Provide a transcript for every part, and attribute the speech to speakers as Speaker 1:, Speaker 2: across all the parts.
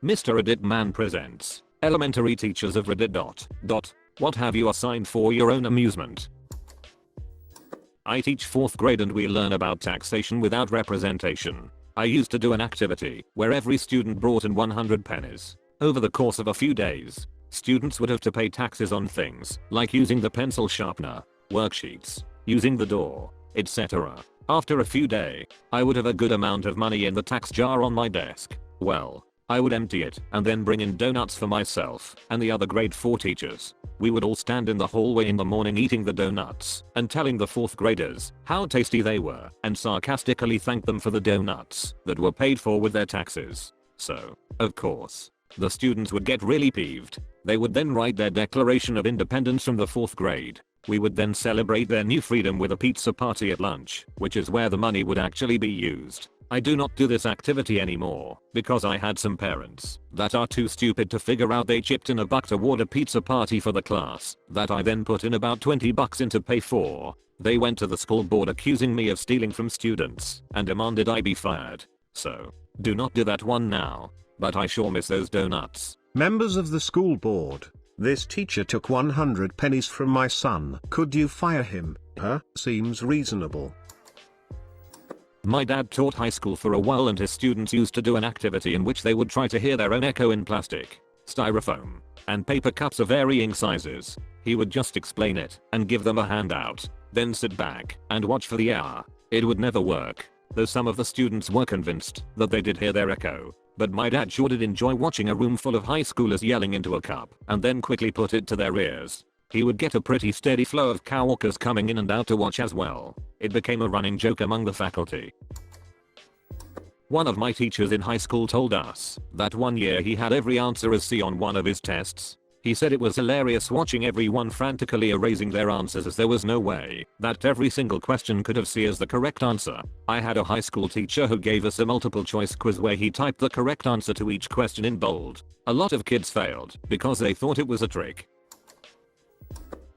Speaker 1: Mr. Reddit Man presents Elementary Teachers of Reddit. What have you assigned for your own amusement? I teach 4th grade and we learn about taxation without representation. I used to do an activity where every student brought in 100 pennies. Over the course of a few days, students would have to pay taxes on things like using the pencil sharpener, worksheets, using the door, etc. After a few days, I would have a good amount of money in the tax jar on my desk. Well, I would empty it and then bring in donuts for myself and the other grade 4 teachers. We would all stand in the hallway in the morning eating the donuts and telling the 4th graders how tasty they were and sarcastically thank them for the donuts that were paid for with their taxes. So, of course, the students would get really peeved. They would then write their Declaration of Independence from the 4th grade. We would then celebrate their new freedom with a pizza party at lunch, which is where the money would actually be used. I do not do this activity anymore because I had some parents that are too stupid to figure out they chipped in $1 toward a pizza party for the class that I then put in about $20 in to pay for. They went to the school board accusing me of stealing from students and demanded I be fired. So, do not do that one now. But I sure miss those donuts.
Speaker 2: Members of the school board, this teacher took 100 pennies from my son. Could you fire him? Seems reasonable.
Speaker 1: My dad taught high school for a while and his students used to do an activity in which they would try to hear their own echo in plastic, styrofoam, and paper cups of varying sizes. He would just explain it and give them a handout, then sit back and watch for the hour. It would never work, though some of the students were convinced that they did hear their echo. But my dad sure did enjoy watching a room full of high schoolers yelling into a cup and then quickly put it to their ears. He would get a pretty steady flow of coworkers coming in and out to watch as well. It became a running joke among the faculty. One of my teachers in high school told us that one year he had every answer as C on one of his tests. He said it was hilarious watching everyone frantically erasing their answers as there was no way that every single question could have C as the correct answer. I had a high school teacher who gave us a multiple choice quiz where he typed the correct answer to each question in bold. A lot of kids failed because they thought it was a trick.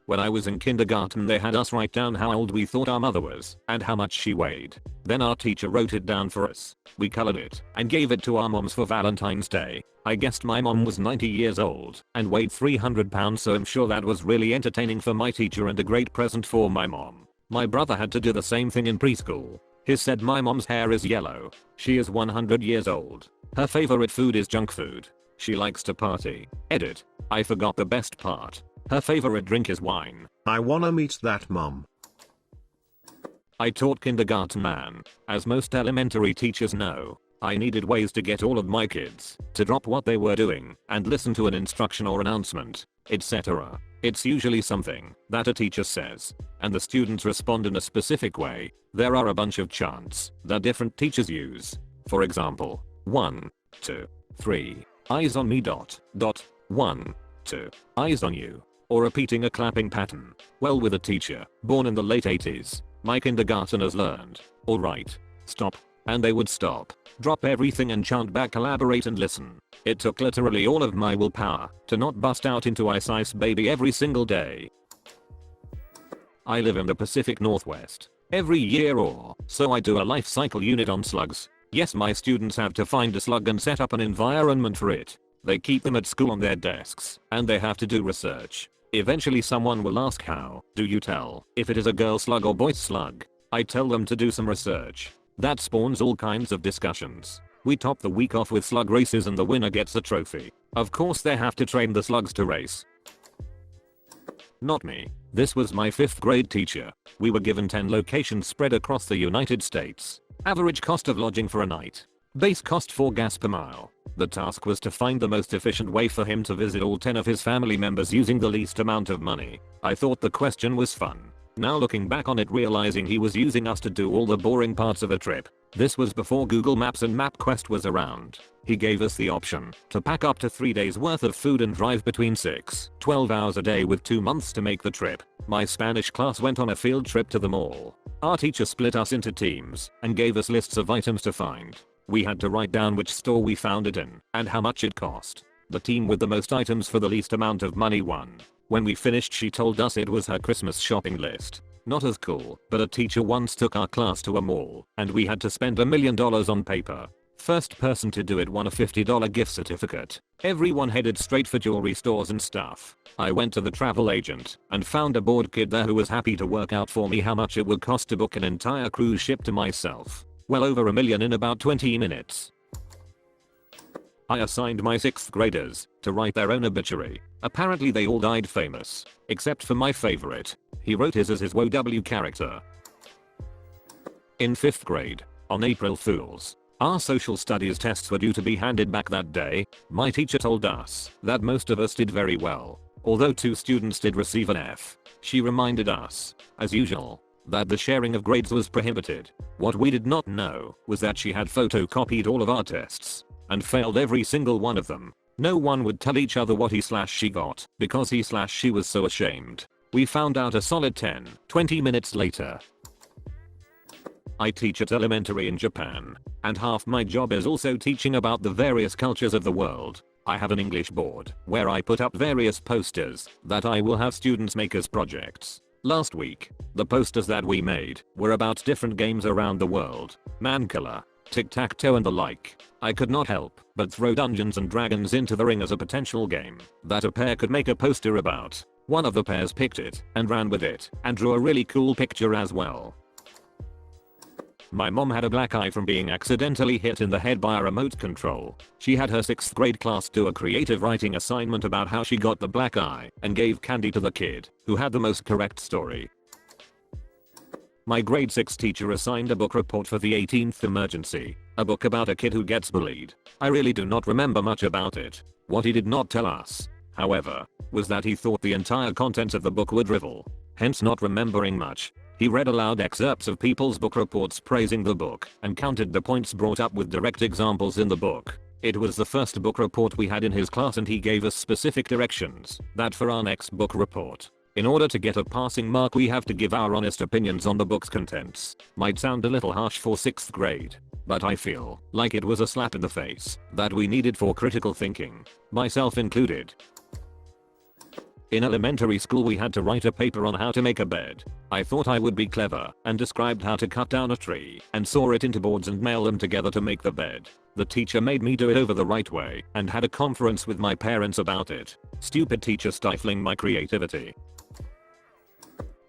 Speaker 1: When I was in kindergarten they had us write down how old we thought our mother was and how much she weighed. Then our teacher wrote it down for us. We colored it and gave it to our moms for Valentine's Day. I guessed my mom was 90 years old and weighed 300 pounds, so I'm sure that was really entertaining for my teacher and a great present for my mom. My brother had to do the same thing in preschool. He said my mom's hair is yellow. She is 100 years old. Her favorite food is junk food. She likes to party. Edit. I forgot the best part. Her favorite drink is wine.
Speaker 2: I wanna meet that mom.
Speaker 1: I taught kindergarten, man. As most elementary teachers know, I needed ways to get all of my kids to drop what they were doing and listen to an instruction or announcement, etc. It's usually something that a teacher says, and the students respond in a specific way. There are a bunch of chants that different teachers use. For example, 1, 2, 3, eyes on me. 1, 2, eyes on you. Or repeating a clapping pattern. Well, with a teacher born in the late 80s, my kindergarteners learned, alright, stop, and they would stop, drop everything and chant back, collaborate and listen. It took literally all of my willpower to not bust out into Ice Ice Baby every single day. I live in the Pacific Northwest. Every year or so I do a life cycle unit on slugs. Yes, my students have to find a slug and set up an environment for it. They keep them at school on their desks, and they have to do research. Eventually someone will ask, how do you tell if it is a girl slug or boy slug? I tell them to do some research. That spawns all kinds of discussions. We top the week off with slug races and the winner gets a trophy. Of course they have to train the slugs to race. Not me. This was my 5th grade teacher. We were given 10 locations spread across the United States. Average cost of lodging for a night. Base cost for gas per mile. The task was to find the most efficient way for him to visit all 10 of his family members using the least amount of money. I thought the question was fun. Now looking back on it, realizing he was using us to do all the boring parts of a trip. This was before Google Maps and MapQuest was around. He gave us the option to pack up to 3 days worth of food and drive between 12 hours a day with 2 months to make the trip. My Spanish class went on a field trip to the mall. Our teacher split us into teams and gave us lists of items to find. We had to write down which store we found it in and how much it cost. The team with the most items for the least amount of money won. When we finished, she told us it was her Christmas shopping list. Not as cool, but a teacher once took our class to a mall, and we had to spend $1 million on paper. First person to do it won a $50 gift certificate. Everyone headed straight for jewelry stores and stuff. I went to the travel agent and found a bored kid there who was happy to work out for me how much it would cost to book an entire cruise ship to myself. Well over $1 million in about 20 minutes. I assigned my 6th graders to write their own obituary. Apparently they all died famous, except for my favorite. He wrote his as his WoW character. In 5th grade, on April Fools, our social studies tests were due to be handed back that day. My teacher told us that most of us did very well, although 2 students did receive an F. She reminded us, as usual, that the sharing of grades was prohibited. What we did not know was that she had photocopied all of our tests and failed every single one of them. No one would tell each other what he/she got because he/she was so ashamed. We found out a solid 20 minutes later. I teach at elementary in Japan, and half my job is also teaching about the various cultures of the world. I have an English board where I put up various posters that I will have students make as projects. Last week, the posters that we made were about different games around the world, Mankiller, tic-tac-toe and the like. I could not help but throw Dungeons and Dragons into the ring as a potential game that a pair could make a poster about. One of the pairs picked it and ran with it and drew a really cool picture as well. My mom had a black eye from being accidentally hit in the head by a remote control. She had her 6th grade class do a creative writing assignment about how she got the black eye and gave candy to the kid who had the most correct story. My grade 6 teacher assigned a book report for the 18th emergency, a book about a kid who gets bullied. I really do not remember much about it. What he did not tell us, however, was that he thought the entire contents of the book were drivel, hence not remembering much. He read aloud excerpts of people's book reports praising the book and counted the points brought up with direct examples in the book. It was the first book report we had in his class and he gave us specific directions that for our next book report, in order to get a passing mark we have to give our honest opinions on the book's contents. Might sound a little harsh for 6th grade, but I feel like it was a slap in the face that we needed for critical thinking, myself included. In elementary school we had to write a paper on how to make a bed. I thought I would be clever and described how to cut down a tree and saw it into boards and nail them together to make the bed. The teacher made me do it over the right way and had a conference with my parents about it. Stupid teacher stifling my creativity.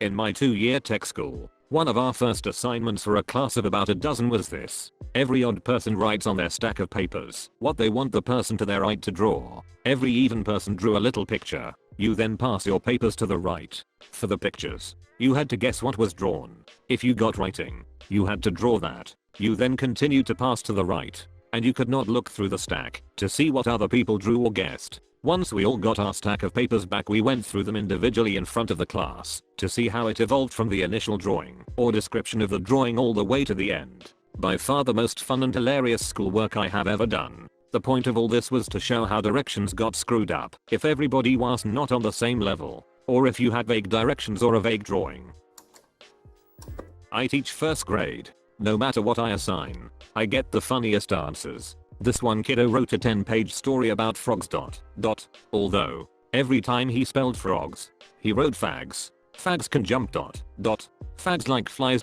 Speaker 1: In my 2-year tech school, one of our first assignments for a class of about a dozen was this. Every odd person writes on their stack of papers what they want the person to their right to draw. Every even person drew a little picture. You then pass your papers to the right. For the pictures, you had to guess what was drawn. If you got writing, you had to draw that. You then continued to pass to the right, and you could not look through the stack to see what other people drew or guessed. Once we all got our stack of papers back we went through them individually in front of the class to see how it evolved from the initial drawing or description of the drawing all the way to the end. By far the most fun and hilarious schoolwork I have ever done. The point of all this was to show how directions got screwed up if everybody was not on the same level, or if you had vague directions or a vague drawing. I teach 1st grade. No matter what I assign, I get the funniest answers. This one kiddo wrote a 10-page story about frogs ... Although, every time he spelled frogs, he wrote fags. Fags can jump ... Fags like flies ...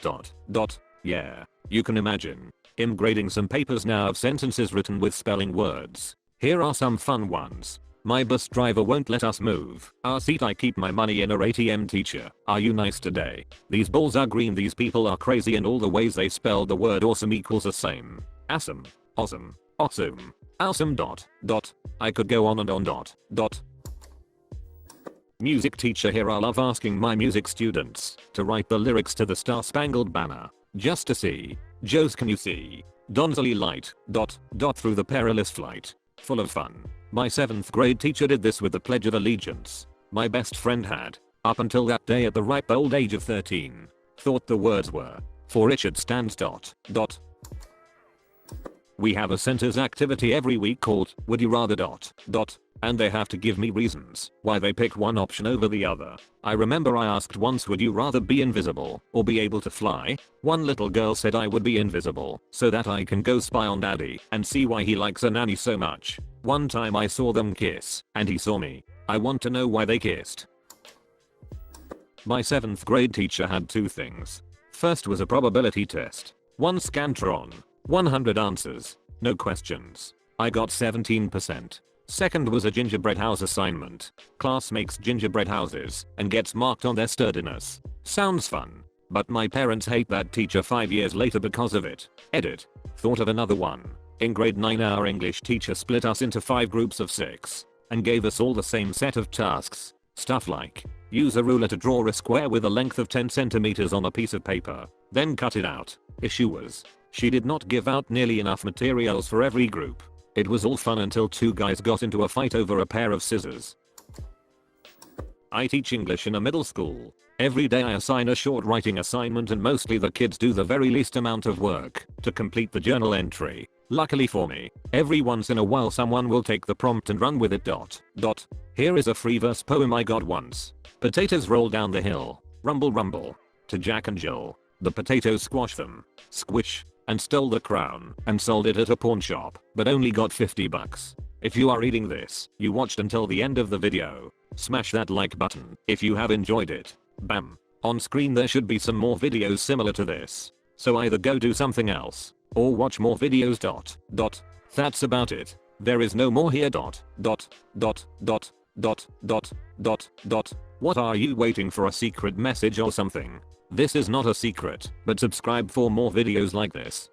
Speaker 1: Yeah, you can imagine him grading some papers now of sentences written with spelling words. Here are some fun ones. My bus driver won't let us move our seat. I keep my money in our ATM. Teacher, are you nice today? These balls are green. These people are crazy. And all the ways they spelled the word awesome equals the same. Awesome, awesome, awesome, awesome ... I could go on and on ... Music teacher. Here I love asking my music students to write the lyrics to the Star Spangled Banner just to see. Joe's can you see? Donsley light ... through the perilous flight. Full of fun. My 7th grade teacher did this with the Pledge of Allegiance. My best friend had, up until that day at the ripe old age of 13, thought the words were, for Richard stands ... We have a centers activity every week called Would You Rather ... and they have to give me reasons why they picked one option over the other. I remember I asked once, would you rather be invisible or be able to fly? One little girl said I would be invisible so that I can go spy on daddy and see why he likes a nanny so much. One time I saw them kiss and he saw me. I want to know why they kissed. My 7th grade teacher had 2 things. First was a probability test. 1 Scantron. 100 answers. no questions. I got 17%. Second was a gingerbread house assignment. Class makes gingerbread houses and gets marked on their sturdiness. Sounds fun. But my parents hate that teacher 5 years later because of it. Edit. Thought of another one. In grade 9 our English teacher split us into 5 groups of 6 and gave us all the same set of tasks. Stuff like use a ruler to draw a square with a length of 10 centimeters on a piece of paper, then cut it out. Issue was, she did not give out nearly enough materials for every group. It was all fun until 2 guys got into a fight over a pair of scissors. I teach English in a middle school. Every day I assign a short writing assignment and mostly the kids do the very least amount of work to complete the journal entry. Luckily for me, every once in a while someone will take the prompt and run with it. Here is a free verse poem I got once. Potatoes roll down the hill, rumble rumble. To Jack and Jill, the potatoes squashed them, squish, and stole the crown and sold it at a pawn shop, but only got 50 bucks. If you are reading this, you watched until the end of the video. Smash that like button if you have enjoyed it. Bam. On screen there should be some more videos similar to this. So either go do something else or watch more videos. That's about it. There is no more here. What are you waiting for, a secret message or something? This is not a secret, but subscribe for more videos like this.